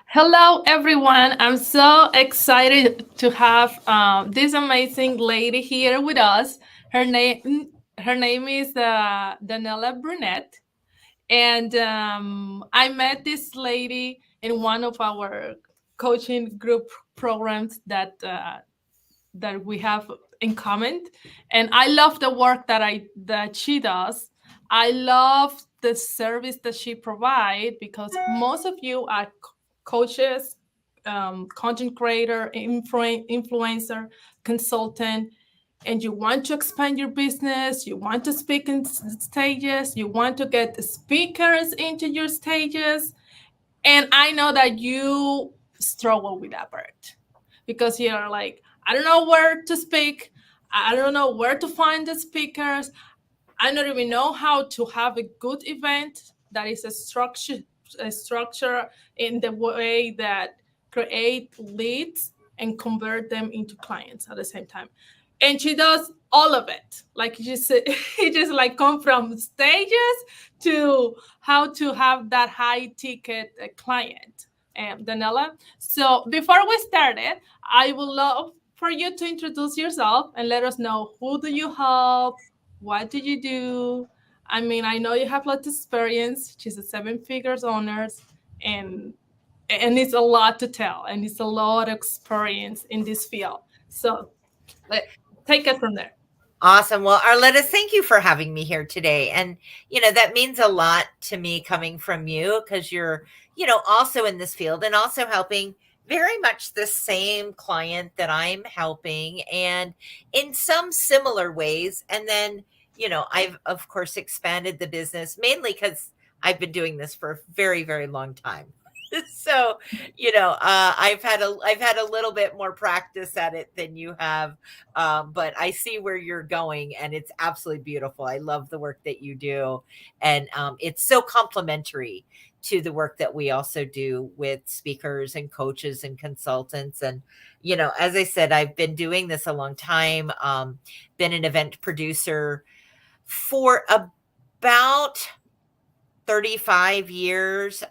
Hello, everyone. I'm so excited to have this amazing lady here with us. Her name is Daniela Brunette, and I met this lady in one of our coaching group programs that we have in common, and I love the work that she does. I love the service that she provides because most of you are coaches, content creator, influencer, consultant, and you want to expand your business, you want to speak in stages, you want to get speakers into your stages, and I know that you struggle with that part because you're like, I don't know where to speak. I don't know where to find the speakers. I don't even know how to have a good event that is a structure in the way that create leads and convert them into clients at the same time. And she does all of it. Like you said, it just like come from stages to how to have that high ticket client. Danella. So before we started, I would love for you to introduce yourself and let us know who do you help, what do you do? I mean, I know you have lots of experience. She's a seven figures owner, and and it's a lot to tell, and it's a lot of experience in this field. So let take it from there. Awesome. Well, Arletta, thank you for having me here today. And, that means a lot to me coming from you because you're, also in this field and also helping very much the same client that I'm helping and in some similar ways. And then, I've, of course, expanded the business mainly because I've been doing this for a very, very long time. So, I've had a little bit more practice at it than you have, but I see where you're going, and it's absolutely beautiful. I love the work that you do, and it's so complementary to the work that we also do with speakers and coaches and consultants. And as I said, I've been doing this a long time. Been an event producer for about 35 years.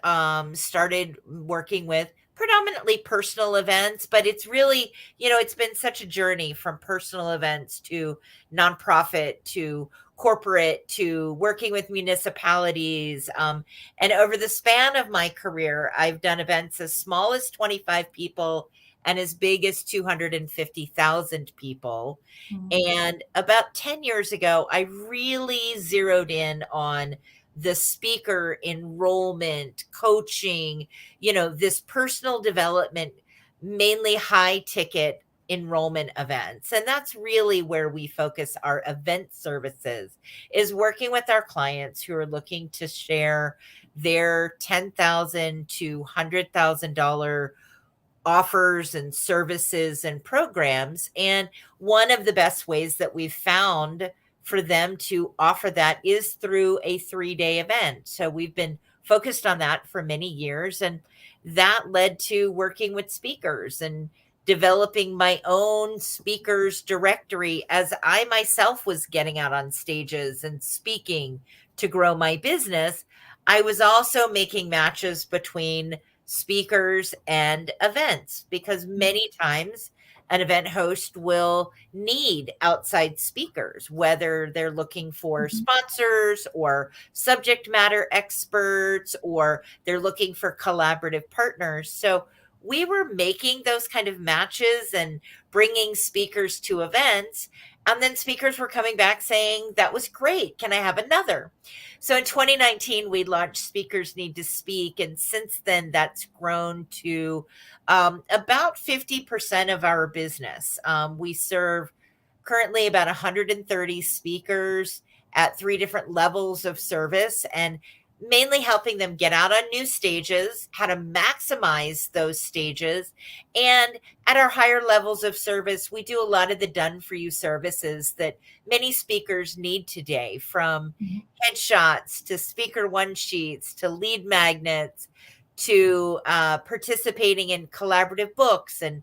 Started working with predominantly personal events, but it's really, it's been such a journey from personal events to nonprofit to corporate to working with municipalities. And over the span of my career, I've done events as small as 25 people and as big as 250,000 people. And about 10 years ago, I really zeroed in on the speaker enrollment, coaching, this personal development, mainly high ticket enrollment events. And that's really where we focus our event services, is working with our clients who are looking to share their $10,000 to $100,000 offers and services and programs. And one of the best ways that we've found for them to offer that is through a 3-day event. So we've been focused on that for many years. And that led to working with speakers and developing my own speakers directory as I myself was getting out on stages and speaking to grow my business. I was also making matches between speakers and events because many times an event host will need outside speakers, whether they're looking for sponsors or subject matter experts or they're looking for collaborative partners. So we were making those kind of matches and bringing speakers to events. And then speakers were coming back saying, that was great. Can I have another? So in 2019, we launched Speakers Need to Speak. And since then, that's grown to about 50% of our business. We serve currently about 130 speakers at 3 different levels of service and mainly helping them get out on new stages, how to maximize those stages. And at our higher levels of service, we do a lot of the done for you services that many speakers need today, from headshots to speaker one sheets to lead magnets to participating in collaborative books and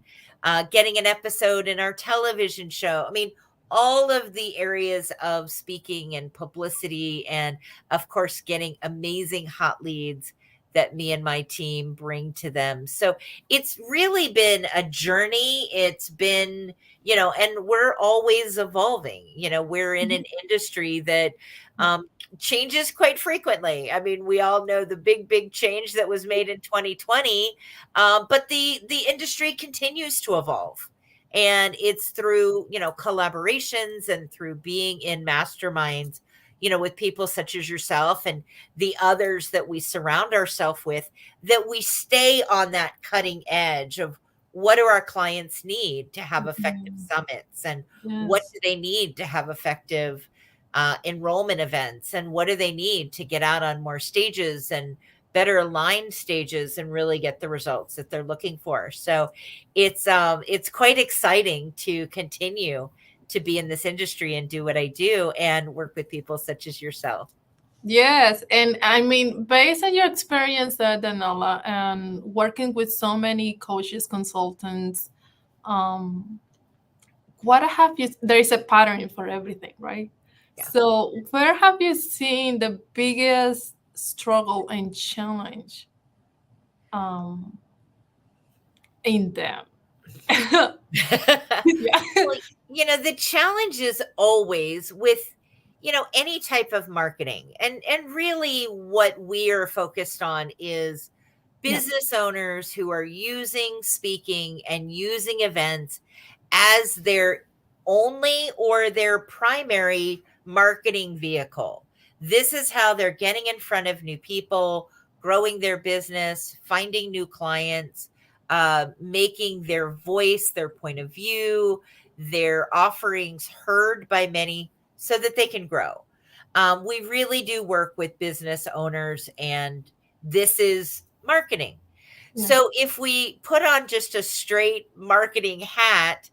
getting an episode in our television show. I mean, all of the areas of speaking and publicity, and of course, getting amazing hot leads that me and my team bring to them. So it's really been a journey. It's been, and we're always evolving. We're in an Mhm. industry that Yeah. um, changes quite frequently. I mean, we all know the big change that was made in 2020, but the industry continues to evolve. And it's through, collaborations and through being in masterminds, with people such as yourself and the others that we surround ourselves with, that we stay on that cutting edge of what do our clients need to have effective Mhm. summits, and what Yes. do they need to have effective enrollment events, and what do they need to get out on more stages and better aligned stages and really get the results that they're looking for. So it's quite exciting to continue to be in this industry and do what I do and work with people such as yourself. Yes, and I mean, based on your experience, Daniela, and working with so many coaches, consultants, um, what have you? There is a pattern for everything, right? Yeah. So, where have you seen the biggest struggle and challenge um, in them? Yeah. Well, the challenge is always with, any type of marketing. And really what we are focused on is Yeah. business owners who are using speaking and using events as their only or their primary marketing vehicle. This is how they're getting in front of new people, growing their business, finding new clients, making their voice, their point of view, their offerings heard by many so that they can grow. We really do work with business owners, and this is marketing. Yeah. So if we put on just a straight marketing hat,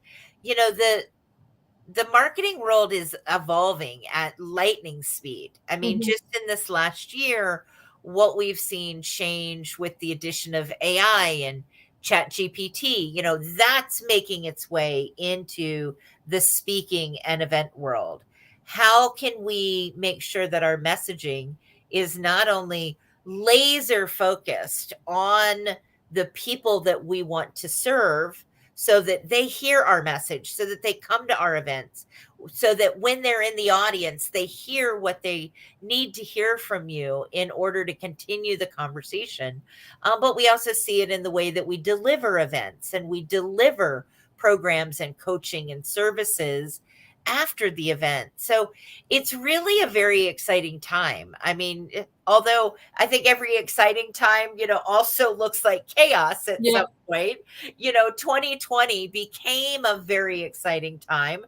the marketing world is evolving at lightning speed. I mean, Mhm. just in this last year, what we've seen change with the addition of AI and chat GPT, that's making its way into the speaking and event world. How can we make sure that our messaging is not only laser focused on the people that we want to serve, so that they hear our message, so that they come to our events, so that when they're in the audience, they hear what they need to hear from you in order to continue the conversation. But we also see it in the way that we deliver events and we deliver programs and coaching and services after the event. So it's really a very exciting time. I mean, although I think every exciting time, also looks like chaos at Yeah. some point. 2020 became a very exciting time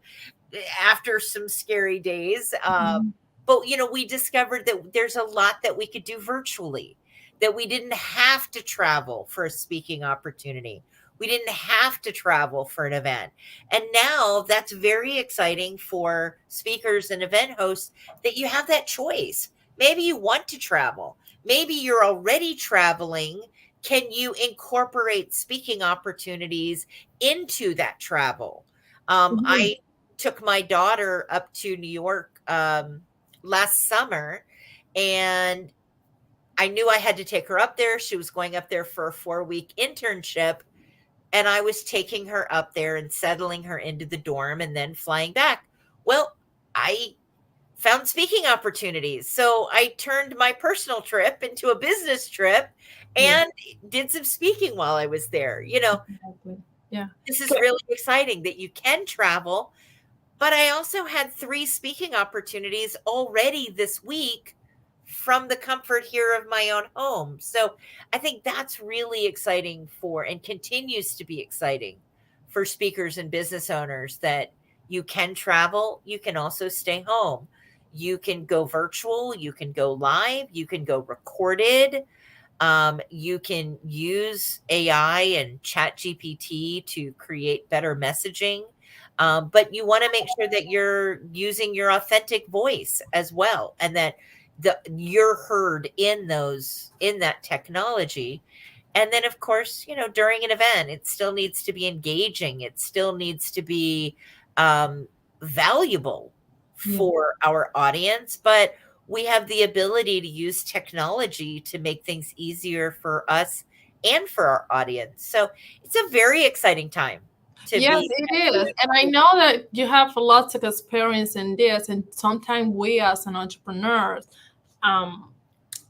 after some scary days. Mhm. But we discovered that there's a lot that we could do virtually, that we didn't have to travel for a speaking opportunity. We didn't have to travel for an event. And now that's very exciting for speakers and event hosts, that you have that choice. Maybe you want to travel. Maybe you're already traveling. Can you incorporate speaking opportunities into that travel? Mhm. I took my daughter up to New York last summer, and I knew I had to take her up there. She was going up there for a 4-week internship, and I was taking her up there and settling her into the dorm and then flying back. Well, I found speaking opportunities. So I turned my personal trip into a business trip Yeah. and did some speaking while I was there. Exactly. Yeah. This is Okay. really exciting that you can travel. But I also had 3 speaking opportunities already this week from the comfort here of my own home. So I think that's really exciting for, and continues to be exciting for, speakers and business owners, that you can travel, you can also stay home. You can go virtual, you can go live, you can go recorded. You can use AI and chat GPT to create better messaging. But you want to make sure that you're using your authentic voice as well, and that you're heard in that technology. And then, of course, during an event, it still needs to be engaging. It still needs to be valuable Yeah. for our audience. But we have the ability to use technology to make things easier for us and for our audience. So it's a very exciting time to Yes, be it connected is. with And I people. know that you have lots of experience in this, and sometimes we as an entrepreneurs, um,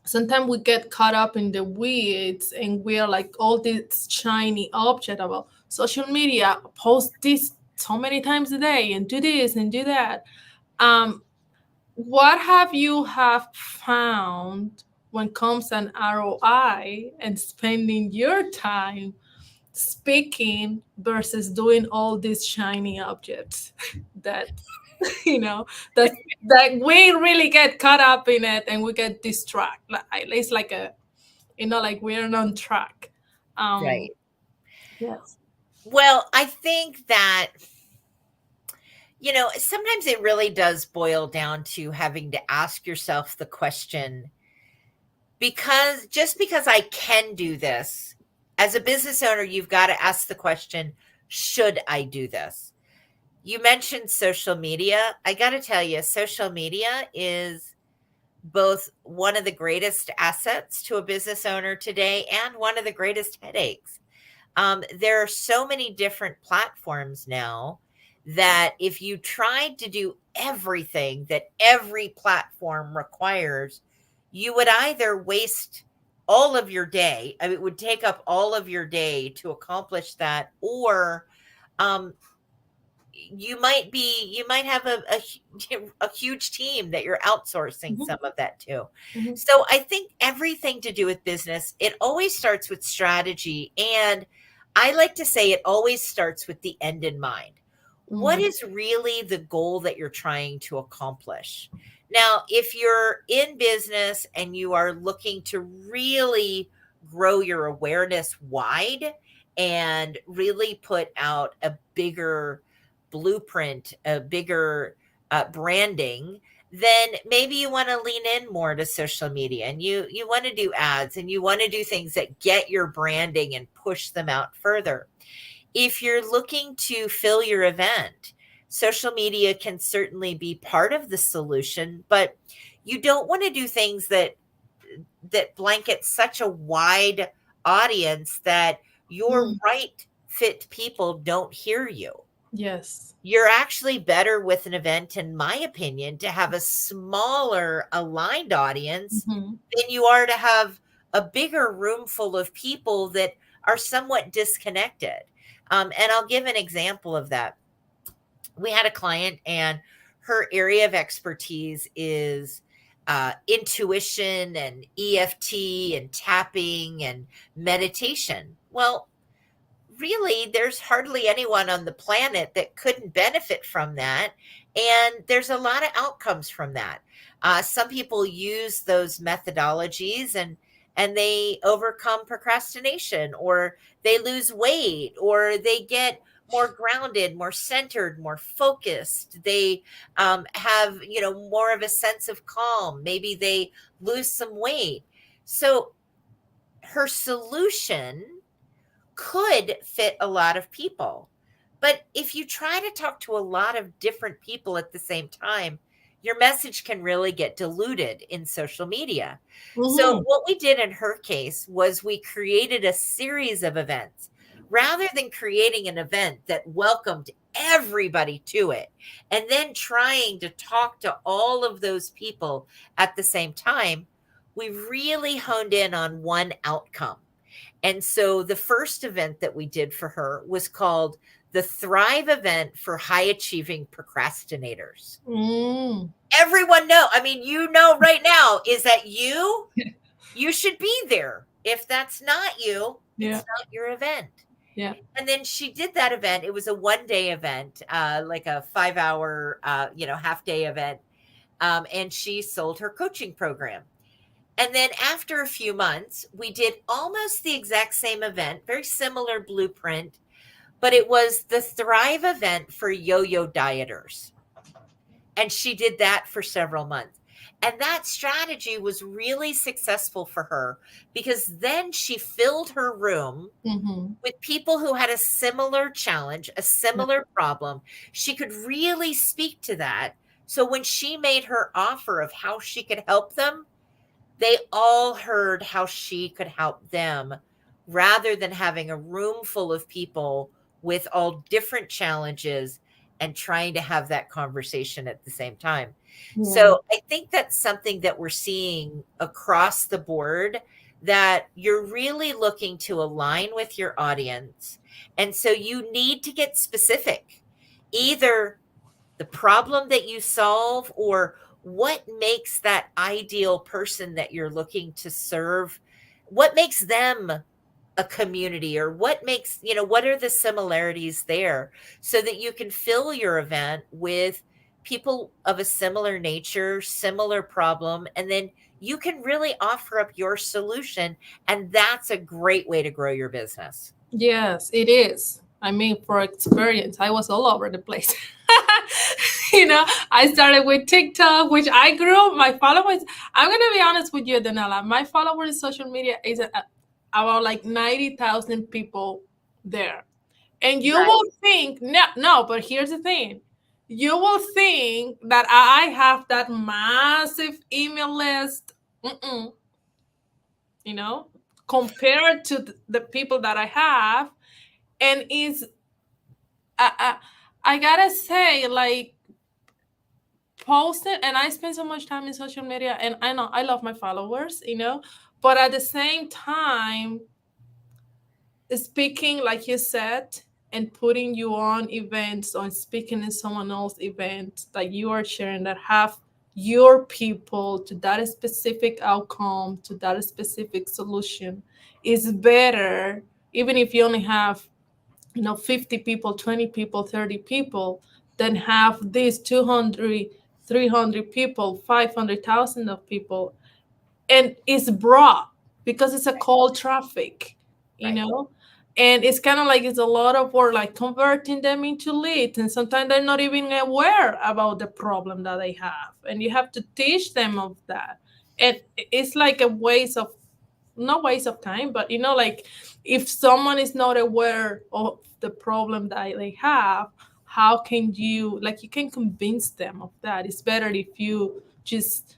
sometimes we get caught up in the weeds and we are like all this shiny object about social media, post this so many times a day and do this and do that. Um, what have you have found when comes an ROI and spending your time speaking versus doing all these shiny objects that you know that that we really get caught up in it and we get distracted, like it's like a, like we're on track. um Right. yes. Well, I think that, sometimes it really does boil down to having to ask yourself the question, because just because I can do this, as a business owner, you've got to ask the question, should I do this? You mentioned social media. I got to tell you, social media is both one of the greatest assets to a business owner today and one of the greatest headaches. There are so many different platforms now that if you tried to do everything that every platform requires, you would either waste all of your day. I mean, it would take up all of your day to accomplish that, or um, you might have a huge team that you're outsourcing Mhm, some of that to. mhm, So I think everything to do with business, it always starts with strategy, and I like to say it always starts with the end in mind. What mhm, is really the goal that you're trying to accomplish? Now, if you're in business and you are looking to really grow your awareness wide and really put out a bigger blueprint, a bigger branding, then maybe you want to lean in more to social media, and you want to do ads, and you want to do things that get your branding and push them out further. If you're looking to fill your event, social media can certainly be part of the solution, but you don't want to do things that blanket such a wide audience that your mm, right fit people don't hear you. yes. You're actually better with an event, in my opinion, to have a smaller aligned audience Mhm, than you are to have a bigger room full of people that are somewhat disconnected. And I'll give an example of that. We had a client, and her area of expertise is intuition and EFT and tapping and meditation. Well, really, there's hardly anyone on the planet that couldn't benefit from that. And there's a lot of outcomes from that. Some people use those methodologies, and they overcome procrastination, or they lose weight, or they get more grounded, more centered, more focused. They have, more of a sense of calm. Maybe they lose some weight. So her solution could fit a lot of people. But if you try to talk to a lot of different people at the same time, your message can really get diluted in social media. So, mhm, what we did in her case was we created a series of events. Rather than creating an event that welcomed everybody to it and then trying to talk to all of those people at the same time, we really honed in on one outcome. And so the first event that we did for her was called the Thrive event for high achieving procrastinators. mm, Everyone know, I mean, right now is that you should be there. If that's not you, yeah, it's not your event. yeah. And then she did that event. It was a 1 day event, like a 5 hour, half day event. And she sold her coaching program. And then after a few months, we did almost the exact same event, very similar blueprint, but it was the Thrive event for yo yo dieters. And she did that for several months. And that strategy was really successful for her, because then she filled her room Mhm, with people who had a similar challenge, a yeah. similar problem. She could really speak to that. So when she made her offer of how she could help them, they all heard how she could help them rather than having a room full of people with all different challenges and trying to have that conversation at the same time. Yeah. So I think that's something that we're seeing across the board, that you're really looking to align with your audience. And so you need to get specific. Either the problem that you solve, or what makes that ideal person that you're looking to serve, what makes them a community, or what makes, what are the similarities there, so that you can fill your event with people of a similar nature, similar problem, and then you can really offer up your solution. And that's a great way to grow your business. Yes, it is. I mean, for experience, I was all over the place. I started with TikTok, which I grew my followers. I'm gonna be honest with you, Danella. My followers in social media is about like 90,000 people there, and you will Nice. think no, no. But here's the thing: you will think that I have that massive email list. Mm-mm, you know, compared to the people that I have, and is I gotta say, like, posting, and I spend so much time in social media, and I know I love my followers, but at the same time, speaking like you said, and putting you on events or speaking in someone else's event that you are sharing that have your people to that specific outcome, to that specific solution, is better, even if you only have 50 people, 20 people, 30 people, then have these 200, 300 people, 500,000 of people, and it's broad because it's a cold traffic, you Right. know and it's kind of like it's a lot of work, like converting them into leads, and sometimes they're not even aware about the problem that they have, and you have to teach them of that. And it's like a waste of, not waste of time, but like, if someone is not aware of the problem that they have, how can you, like, you can convince them of that? It's better if you just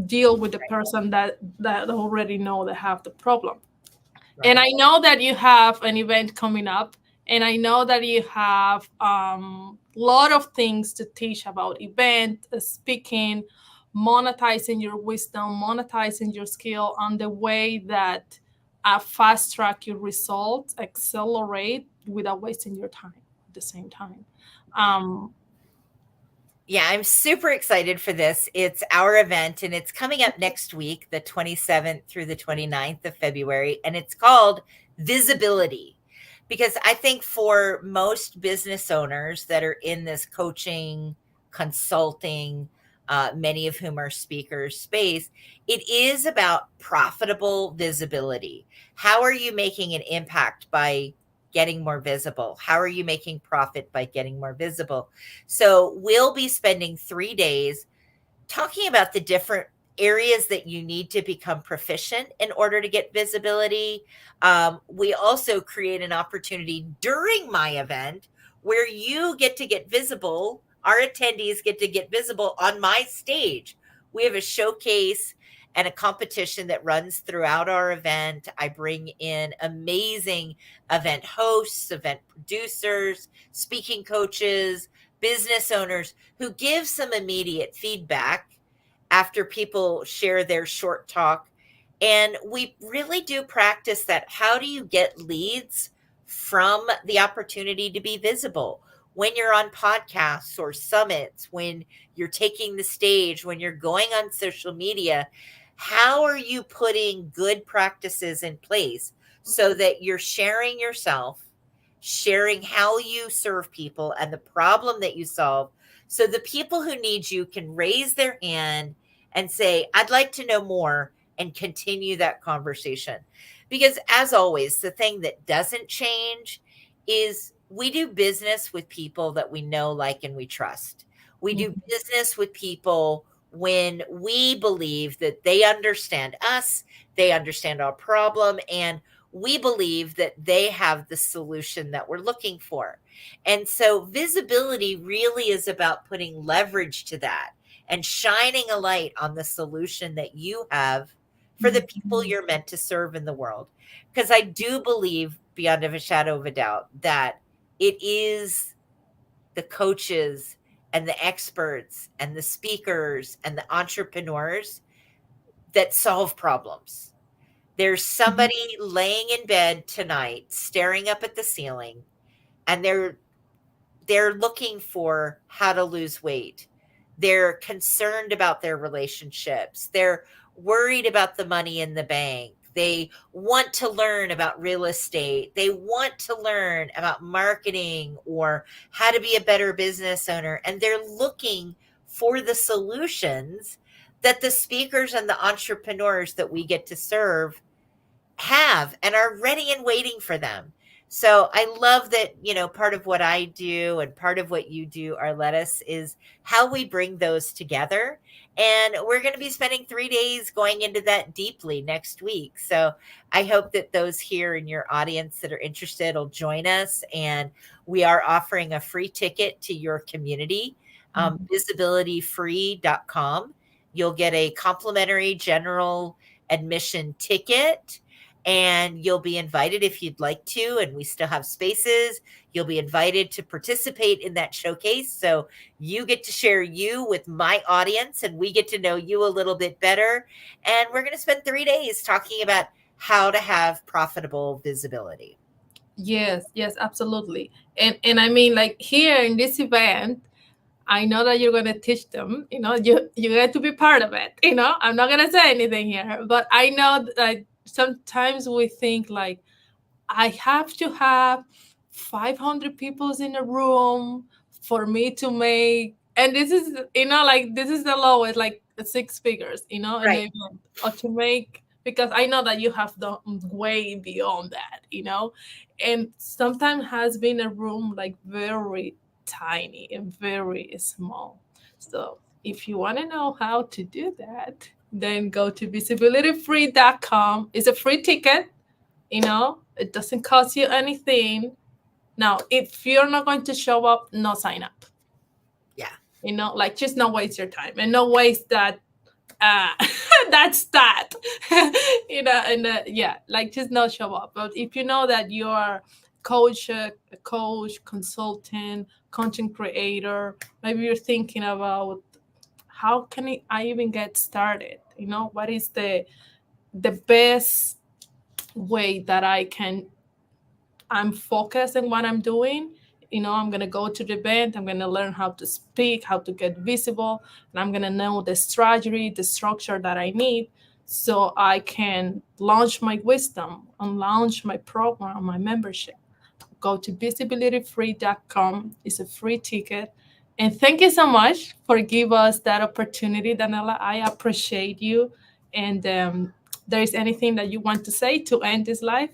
deal with the person that already know they have the problem. And Right. I know that you have an event coming up, and I know that you have a lot of things to teach about event, speaking, monetizing your wisdom, monetizing your skill on the way that fast track your results, accelerate without wasting your time at the same time. Um, Yeah, I'm super excited for this. It's our event, and it's coming up next week, the 27th through the 29th of February, and it's called Visibility. Because I think for most business owners that are in this coaching, consulting, many of whom are speakers space, it is about profitable visibility. How are you making an impact by getting more visible? How are you making profit by getting more visible? So we'll be spending 3 days talking about the different areas that you need to become proficient in order to get visibility. We also create an opportunity during my event where you get to get visible. Our attendees get to get visible on my stage. We have a showcase and a competition that runs throughout our event. I bring in amazing event hosts, event producers, speaking coaches, business owners who give some immediate feedback after people share their short talk. And we really do practice that. How do you get leads from the opportunity to be visible? When you're on podcasts or summits, when you're taking the stage, when you're going on social media, how are you putting good practices in place so that you're sharing yourself, sharing how you serve people and the problem that you solve, so the people who need you can raise their hand and say, I'd like to know more, and continue that conversation. Because, as always, the thing that doesn't change is we do business with people that we know, like, and we trust. We do business with people when we believe that they understand us, they understand our problem, and we believe that they have the solution that we're looking for. And so visibility really is about putting leverage to that and shining a light on the solution that you have for the people Mhm. you're meant to serve in the world. Because I do believe, beyond of a shadow of a doubt, that it is the coaches and the experts and the speakers and the entrepreneurs that solve problems. There's Mhm. somebody laying in bed tonight staring up at the ceiling, and they're looking for how to lose weight. They're concerned about their relationships. They're worried about the money in the bank. They want to learn about real estate. They want to learn about marketing or how to be a better business owner. And they're looking for the solutions that the speakers and the entrepreneurs that we get to serve have and are ready and waiting for them. So I love that, part of what I do and part of what you do, Arletis, is how we bring those together. And we're going to be spending 3 days going into that deeply next week. So I hope that those here in your audience that are interested will join us. And we are offering a free ticket to your community, Mhm. visibilityfree.com. You'll get a complimentary general admission ticket, and you'll be invited if you'd like to, and we still have spaces. You'll be invited to participate in that showcase, so you get to share you with my audience and we get to know you a little bit better. And we're going to spend 3 days talking about how to have profitable visibility. Yes, yes, absolutely. And I mean, like here in this event, I know that you're gonna teach them. You get to be part of it. I'm not gonna say anything here, but I know that sometimes we think like I have to have 500 people in a room for me to make, and this is, like this is the lowest, like 6 figures, in the Right. event, or to make, because I know that you have done way beyond that, and sometimes has been a room like very tiny and very small. So if you want to know how to do that, then go to visibilityfree.com. It's a free ticket, it doesn't cost you anything. Now if you're not going to show up, no sign up. Yeah. Like just not waste your time and not waste that uh that's that. And yeah, like just not show up. But if you know that you are a coach, consultant, content creator, maybe you're thinking about how can I even get started, what is the best way that I'm focused on what I'm doing. I'm going to go to the event. I'm going to learn how to speak, how to get visible, and I'm going to know the strategy, the structure that I need so I can launch my wisdom and launch my program, my membership. Go to visibilityfree.com. It's a free ticket. And thank you so much for giving us that opportunity, Daniela. I appreciate you. And there is anything that you want to say to end this live?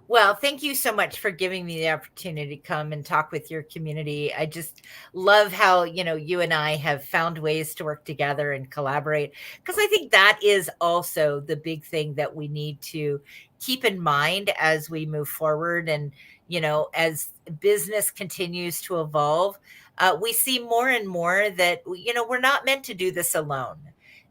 Well, thank you so much for giving me the opportunity to come and talk with your community. I just love how, you and I have found ways to work together and collaborate, because I think that is also the big thing that we need to keep in mind as we move forward. And, as business continues to evolve, we see more and more that, we're not meant to do this alone.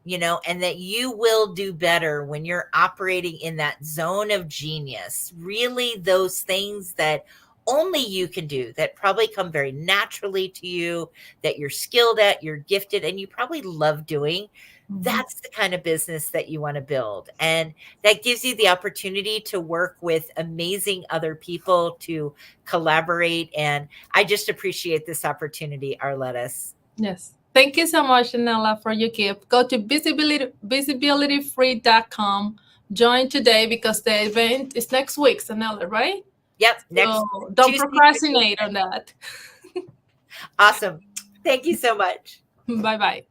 And that you will do better when you're operating in that zone of genius. Really, those things that only you can do, that probably come very naturally to you, that you're skilled at, you're gifted, and you probably love doing. Mhm. That's the kind of business that you want to build. And that gives you the opportunity to work with amazing other people, to collaborate. And I just appreciate this opportunity, Arletis. Yes. Thank you so much, Janella, for your gift. Go to visibilityfree.com. Join today because the event is next week, Janella, right? Yep, next So don't Tuesday through procrastinate Tuesday. on that. Awesome. Thank you so much. Bye bye.